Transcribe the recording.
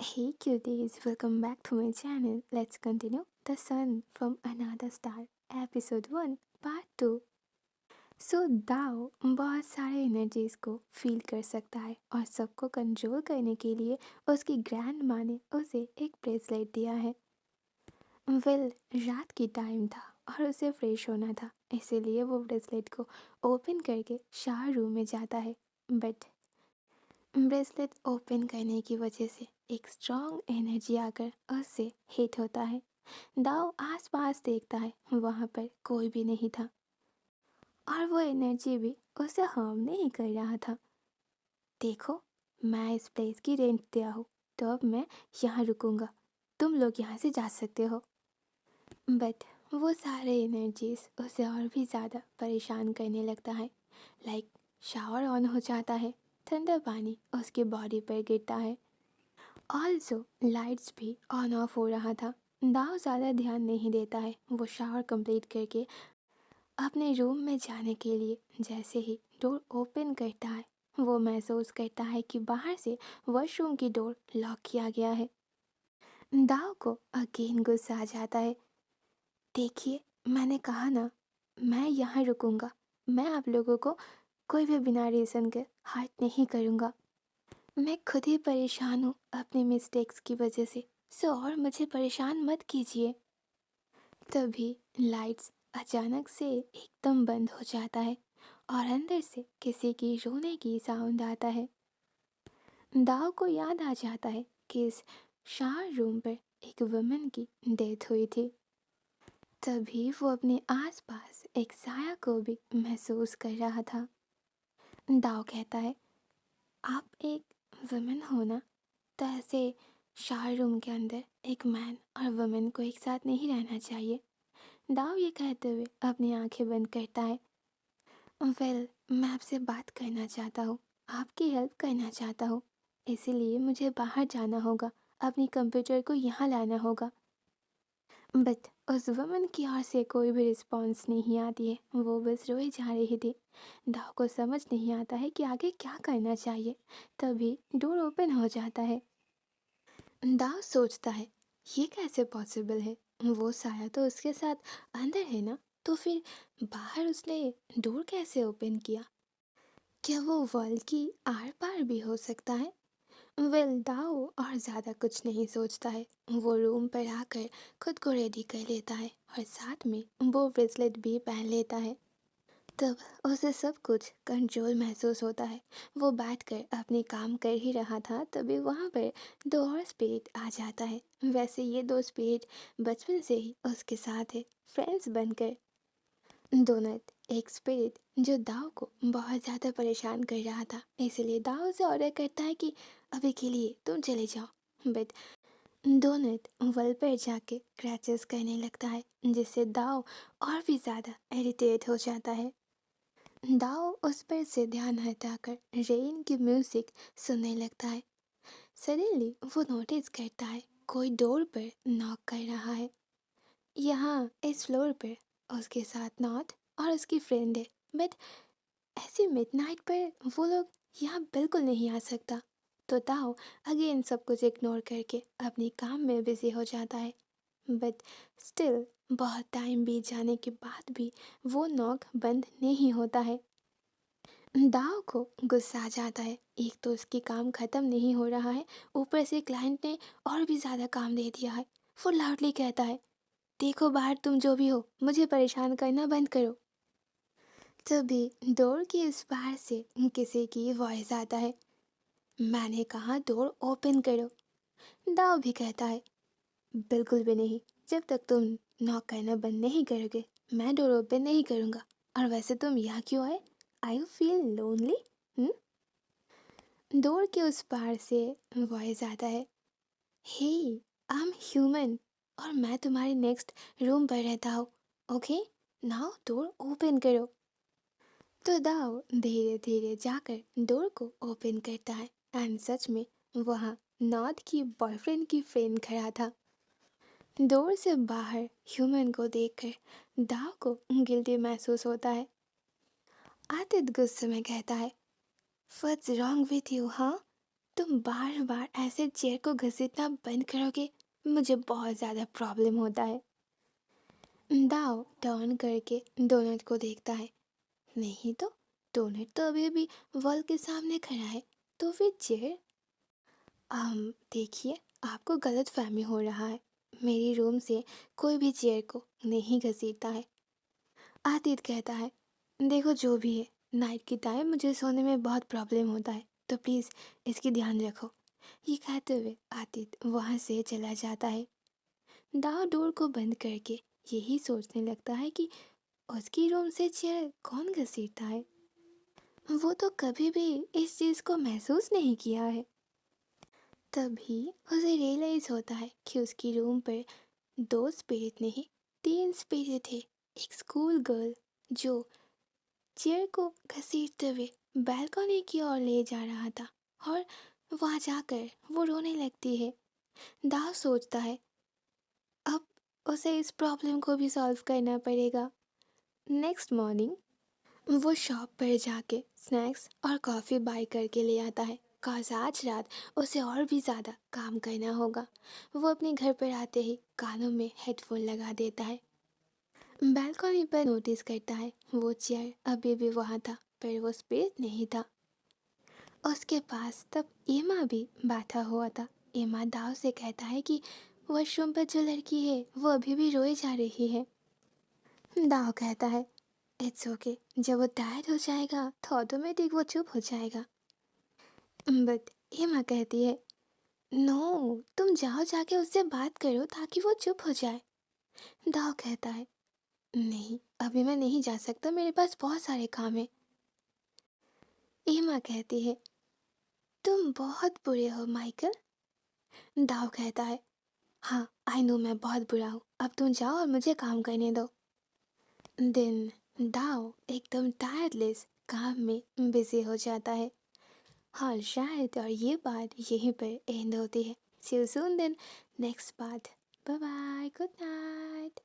Hey cuties, welcome back to my channel. Let's continue The Sun from Another Star, Episode 1, Part 2. दाओ बहुत सारे energies को feel कर सकता है और सबको कंट्रोल करने के लिए उसकी ग्रैंड माँ ने उसे एक ब्रेसलेट दिया है। वेल, रात की टाइम था और उसे फ्रेश होना था, इसीलिए वो ब्रेसलेट को ओपन करके शावर रूम में जाता है। बट ब्रेसलेट ओपन करने की वजह से एक स्ट्रॉन्ग एनर्जी आकर उससे हिट होता है। दाव आसपास देखता है, वहाँ पर कोई भी नहीं था और वो एनर्जी भी उसे हार्म नहीं कर रहा था। देखो, मैं इस प्लेस की रेंट दिया हूँ, तो अब मैं यहाँ रुकूंगा, तुम लोग यहाँ से जा सकते हो। बट वो सारे एनर्जीज उसे और भी ज़्यादा परेशान करने लगता है। लाइक शावर ऑन हो जाता है, ठंडा पानी उसकी बॉडी पर गिरता है। ऑल्सो लाइट्स भी ऑन ऑफ हो रहा था। दाव ज़्यादा ध्यान नहीं देता है। वो शावर कंप्लीट करके अपने रूम में जाने के लिए जैसे ही डोर ओपन करता है, वो महसूस करता है कि बाहर से वॉशरूम की डोर लॉक किया गया है। दाव को अगेन गुस्सा आ जाता है। देखिए, मैंने कहा ना, मैं यहाँ रुकूंगा। मैं आप लोगों को कोई भी बिना रीज़न के हर्ट नहीं करूँगा। मैं खुद ही परेशान हूँ अपनी मिस्टेक्स की वजह से, सो और मुझे परेशान मत कीजिए। तभी लाइट्स अचानक से एकदम बंद हो जाता है और अंदर से किसी की रोने की साउंड आता है। दाव को याद आ जाता है कि इस शावर रूम पर एक वुमन की डेथ हुई थी। तभी वो अपने आसपास एक साया को भी महसूस कर रहा था। दाव कहता है, आप एक वुमन हो ना, तो ऐसे शावर रूम के अंदर एक मैन और वुमेन को एक साथ नहीं रहना चाहिए। दाव ये कहते हुए अपनी आंखें बंद करता है। वेल, मैं आपसे बात करना चाहता हूँ, आपकी हेल्प करना चाहता हूँ, इसीलिए मुझे बाहर जाना होगा, अपनी कंप्यूटर को यहाँ लाना होगा। बट उस वुमन की ओर से कोई भी रिस्पॉन्स नहीं आती है, वो बस रोई जा रही थी। दाव को समझ नहीं आता है कि आगे क्या करना चाहिए। तभी डोर ओपन हो जाता है। दाव सोचता है, ये कैसे पॉसिबल है? वो साया तो उसके साथ अंदर है ना, तो फिर बाहर उसने डोर कैसे ओपन किया? क्या वो वॉल की आर पार भी हो सकता है? वेल, दाव और ज़्यादा कुछ नहीं सोचता है। वो रूम पर आकर खुद को रेडी कर लेता है और साथ में वो ब्रेसलेट भी पहन लेता है। तब उसे सब कुछ कंट्रोल महसूस होता है। वो बैठकर अपने काम कर ही रहा था, तभी वहाँ पर दो और स्पिरिट आ जाता है। वैसे ये दो स्पिरिट बचपन से ही उसके साथ है, फ्रेंड्स बनकर। दोनों, एक स्पिरिट जो दाव को बहुत ज़्यादा परेशान कर रहा था, इसलिए दाव से ऑर्डर करता है कि अभी के लिए तुम चले जाओ। बट दोनों वल पर जाके क्रैचेस करने लगता है, जिससे दाव और भी ज़्यादा इरिटेट हो जाता है। दाव उस पर से ध्यान हटाकर रेन की म्यूजिक सुनने लगता है। सडनली वो नोटिस करता है कोई डोर पर नॉक कर रहा है। यहाँ इस फ्लोर पर उसके साथ नॉट और उसकी फ्रेंड है, बट ऐसे मिडनाइट पर वो लोग यहाँ बिल्कुल नहीं आ सकता। तो दाव अगेन सब कुछ इग्नोर करके अपने काम में बिजी हो जाता है। बट स्टिल बहुत टाइम बीत जाने के बाद भी वो नॉक बंद नहीं होता है। दाव को गुस्सा आ जाता है। एक तो उसकी काम खत्म नहीं हो रहा है, ऊपर से क्लाइंट ने और भी ज़्यादा काम दे दिया है। वो लाउडली कहता है, देखो बाहर तुम जो भी हो, मुझे परेशान करना बंद करो। तभी डोर की इस पार से किसी की वॉइस आता है, मैंने कहा डोर ओपन करो। दाव भी कहता है, बिल्कुल भी नहीं, जब तक तुम नॉक करना बंद नहीं करोगे मैं डोर ओपन नहीं करूँगा। और वैसे तुम यहाँ क्यों आए? आई यू फील लोनली? डोर के उस पार से वॉइस आता है, हे, आई एम ह्यूमन और मैं तुम्हारे नेक्स्ट रूम पर रहता हूँ। ओके, नाउ डोर ओपन करो। तो दाव धीरे धीरे जाकर डोर को ओपन करता है एंड सच में वहाँ नॉट की बॉयफ्रेंड की फ्रेंड खड़ा था। डोर से बाहर ह्यूमन को देखकर दाव को गिल्टी महसूस होता है। आतित गुस्से में कहता है, व्हाट्स रॉन्ग विथ यू हाँ? तुम बार बार ऐसे चेयर को घसीटना बंद करोगे, मुझे बहुत ज़्यादा प्रॉब्लम होता है। दाव टर्न करके डोनट को देखता है। नहीं तो, डोनट तो अभी भी वॉल के सामने खड़ा है, तो फिर चेयर। देखिए, आपको गलत फहमी हो रहा है। मेरी रूम से कोई भी चेयर को नहीं घसीटता है। आतित कहता है, देखो जो भी है, नाइट के टाइम मुझे सोने में बहुत प्रॉब्लम होता है, तो प्लीज़ इसकी ध्यान रखो। ये कहते हुए आतित वहाँ से चला जाता है। दाव डोर को बंद करके यही सोचने लगता है कि उसकी रूम से चेयर कौन घसीटता है। वो तो कभी भी इस चीज़ को महसूस नहीं किया है। तभी उसे रियलाइज होता है कि उसकी रूम पर दो स्पिरिट नहीं, तीन स्पिरिट थे। एक स्कूल गर्ल जो चेयर को घसीटते हुए बैल्कनी की ओर ले जा रहा था, और वहां जाकर वो रोने लगती है। दाव सोचता है अब उसे इस प्रॉब्लम को भी सॉल्व करना पड़ेगा। नेक्स्ट मॉर्निंग वो शॉप पर जाके स्नैक्स और कॉफ़ी बाय करके ले आता है, काश आज रात उसे और भी ज़्यादा काम करना होगा। वो अपने घर पर आते ही कानों में हेडफोन लगा देता है। बालकनी पर नोटिस करता है वो चेयर अभी भी वहाँ था, पर वो स्पेस नहीं था। उसके पास तब एमा भी बैठा हुआ था। एमा दाव से कहता है कि वॉशरूम पर जो लड़की है वो अभी भी रोए जा रही है। दाव कहता है, इट्स ओके, जब वो टायर्ड हो जाएगा तो ऑटोमेटिक वो चुप हो जाएगा। बट एमा कहती है, नो, तुम जाओ जाके उससे बात करो ताकि वो चुप हो जाए। दाव कहता है, नहीं, अभी मैं नहीं जा सकता, मेरे पास बहुत सारे काम है। एमा कहती है, तुम बहुत बुरे हो माइकल। दाव कहता है, हाँ आई नो, मैं बहुत बुरा हूँ, अब तुम जाओ और मुझे काम करने दो। दिन दाव एकदम टायर्डलेस काम में बिजी हो जाता है। हाँ शायद, और ये बात यहीं पर एंड होती है। See you soon then, next part. Bye bye, good night.